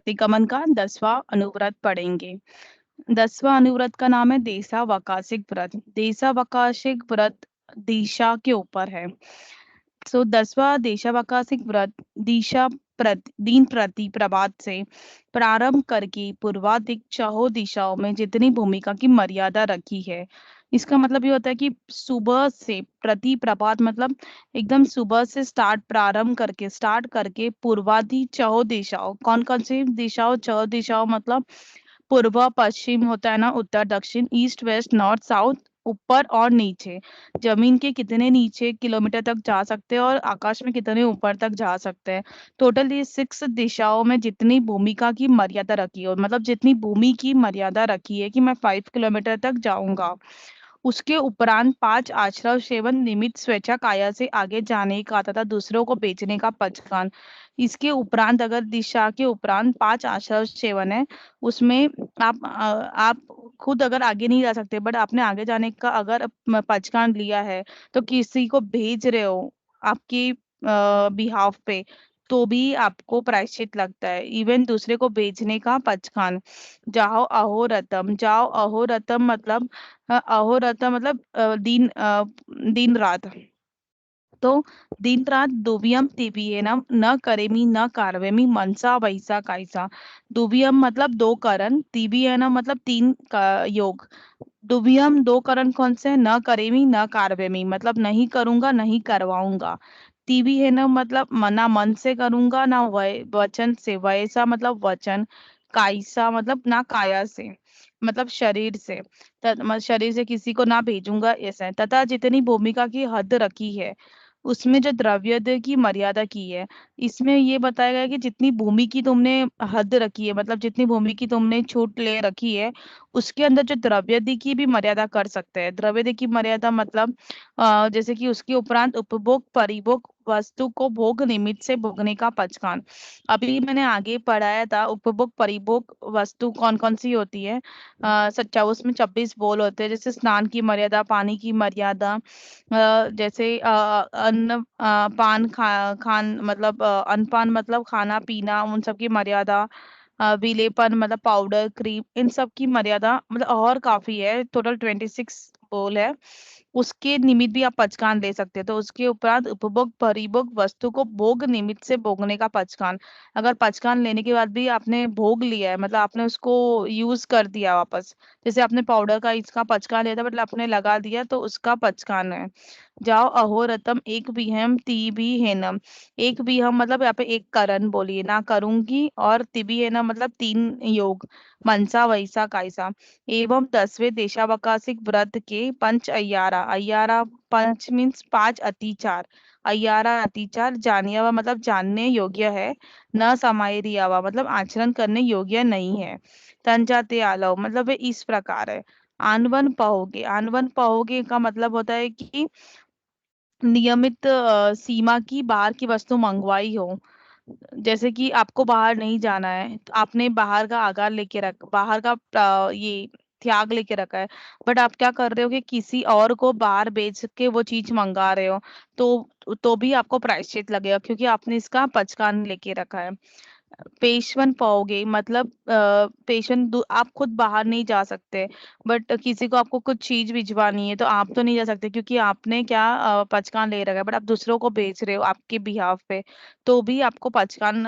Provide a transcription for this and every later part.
प्रतिगमन का 10वां अनुव्रत पढ़ेंगे। 10वां अनुव्रत का नाम है देशावकाशिक व्रत। देशावकाशिक व्रत दिशा के ऊपर है। 10वां देशावकाशिक व्रत दिन प्रति प्रभात से प्रारंभ करके पूर्वाधिक चारों दिशाओं में जितनी भूमिका की मर्यादा रखी है। इसका मतलब ये होता है कि सुबह से प्रति प्रभात मतलब एकदम सुबह से स्टार्ट करके पूर्वाधि चारों दिशाओं, कौन कौन सी दिशाओं, चारों दिशाओं मतलब पूर्व पश्चिम होता है ना, उत्तर दक्षिण, ईस्ट वेस्ट नॉर्थ साउथ, ऊपर और नीचे, जमीन के कितने नीचे किलोमीटर तक जा सकते हैं और आकाश में कितने ऊपर तक जा सकते हैं। टोटल ये 6 दिशाओं में जितनी भूमिका की मर्यादा रखी है, मतलब जितनी भूमि की मर्यादा रखी है कि मैं 5 किलोमीटर तक जाऊंगा। उसके उपरांत 5 आश्रव सेवन निमित्त स्वेच्छा काया से आगे जाने का तथा दूसरों को बेचने का पचकान। इसके उपरांत अगर दिशा के उपरांत 5 आश्रव सेवन है, उसमें आप खुद अगर आगे नहीं जा सकते बट आपने आगे जाने का अगर पचकान लिया है, तो किसी को भेज रहे हो आपकी बिहाफ पे, तो भी आपको प्रायश्चित लगता है। इवन दूसरे को बेचने का पचकान। जाओ अहोरतम मतलब अहोरात्र मतलब दिन रात। तो दिन रात दुवियम तिवियनम न करेमी न कार्वेमी मनसा वैसा कायसा। दुवियम मतलब दो करण, तिवियनम मतलब तीन का योग। दुवियम दो करण कौन से हैं? न करेमी न कार्वेमी मतलब नहीं करूंगा नहीं करवाऊंगा। तीवी है ना मतलब ना मन से करूंगा ना वचन से, वैसा मतलब वचन, कायसा मतलब ना काया से मतलब शरीर से, शरीर से किसी को ना भेजूंगा ऐसा है। तथा जितनी भूमिका की हद रखी है, उसमें जो द्रव्य की मर्यादा की है, इसमें ये बताया गया है कि जितनी भूमि की तुमने हद रखी है, मतलब जितनी भूमि की तुमने छूट ले रखी है, उसके अंदर जो द्रव्यदि की भी मर्यादा कर सकते हैं। द्रव्यदि की मर्यादा मतलब जैसे कि उसके उपरांत उपभोग परिभोग वस्तु को भोग निमित्त से भोगने का पचकान। अभी मैंने आगे पढ़ाया था उपभोग परिभोग वस्तु कौन कौन सी होती है। सच्चा उसमें 26 बोल होते हैं, जैसे स्नान की मर्यादा, पानी की मर्यादा, जैसे अन्न पान खान मतलब अनपान मतलब खाना पीना, उन सब की मर्यादा, विलेपन मतलब पाउडर क्रीम, इन सब की मर्यादा मतलब और काफी है। टोटल 26 बोल है। उसके निमित्त भी आप पचकान ले सकते हैं। तो उसके उपरांत उपभोग परिभोग वस्तु को भोग निमित्त से भोगने का पचकान। अगर पचकान लेने के बाद भी आपने भोग लिया है, मतलब आपने उसको यूज कर दिया वापस, जैसे आपने पाउडर का इसका पचकान लिया था मतलब आपने लगा दिया, तो उसका पचकान है। जाओ अहोरतम एक विहम ती भी हेनम। एक विहम मतलब यहाँ पे एक करण बोलिए, ना करूंगी, और तिबी हेनम मतलब तीन योग, मनसा वैसा कायसा। एवं 10वें देशावकाशिक व्रत के पंच अय्यारा, अय्यारा पंच मीन्स 5 अतिचार, अय्यारा अतिचार जानियावा मतलब जानने योग्य है, न समायरियावा मतलब आचरण करने योग्य नहीं है। तंजाते आलव मतलब वे इस प्रकार है। आनवन पहोगे, आनवन पहोगे का मतलब होता है कि नियमित सीमा की बाहर की वस्तु मंगवाई हो। जैसे कि आपको बाहर नहीं जाना है, तो आपने बाहर का आगार लेके रख बाहर का ये त्याग लेके रखा है, बट आप क्या कर रहे हो कि किसी और को बाहर बेच के वो चीज मंगा रहे हो, तो भी आपको प्रायश्चित लगेगा क्योंकि आपने इसका पचकान लेके रखा है। पेशवन पाओगे मतलब आप खुद बाहर नहीं जा सकते, बट किसी को आपको कुछ चीज भिजवानी है तो आप तो नहीं जा सकते क्योंकि आपने क्या पचकान ले रखा है, बट आप दूसरों को बेच रहे हो आपके बिहाफ पे, तो भी आपको पचकान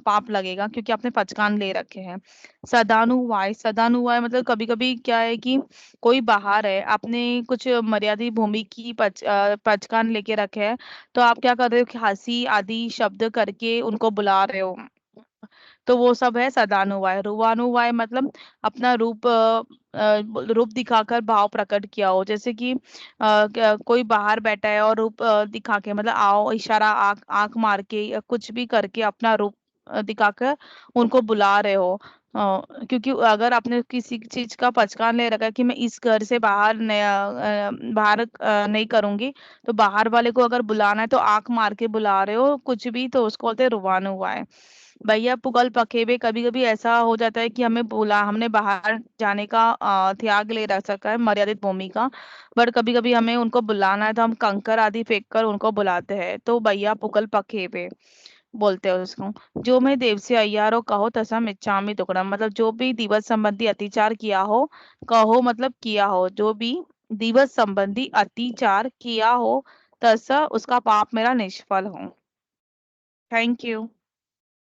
पाप लगेगा क्योंकि आपने पचकान ले रखे हैं। सदानुवाय, सदानुवाय मतलब कभी कभी क्या है कि कोई बाहर है, आपने कुछ मर्यादित भूमि की पचकान लेके रखे हैं, तो आप क्या कर रहे हो कि हंसी आदि शब्द करके उनको बुला रहे हो, तो वो सब है सदानुवाय। रुवानुवाय मतलब अपना रूप दिखाकर भाव प्रकट किया हो, जैसे कि कोई बाहर बैठा है और रूप दिखा के मतलब आओ इशारा आंख आंख मार के या कुछ भी करके अपना रूप दिखाकर उनको बुला रहे हो। क्योंकि अगर आपने किसी चीज का पहचान ले रखा है कि मैं इस घर से बाहर बाहर नहीं करूंगी, तो बाहर वाले को अगर बुलाना है तो आंख मार के बुला रहे हो कुछ भी, तो उसको बोलते हैं रुवानुवाय। भैया पुगल पखेबे, कभी कभी ऐसा हो जाता है कि हमने बाहर जाने का त्याग ले रख सका है मर्यादित भूमि का, बट कभी कभी हमें उनको बुलाना है तो हम कंकर आदि फेंक कर उनको बुलाते हैं, तो भैया पुगल पखेबे। बोलते हैं उसको। जो मैं देवसी अय्यारो कहो तसम इच्छामि दुक्कड़म, मतलब जो भी दिवस संबंधी अतिचार किया हो, कहो मतलब किया हो, जो भी दिवस संबंधी अतिचार किया हो, तस उसका पाप मेरा निष्फल हो। Thank you.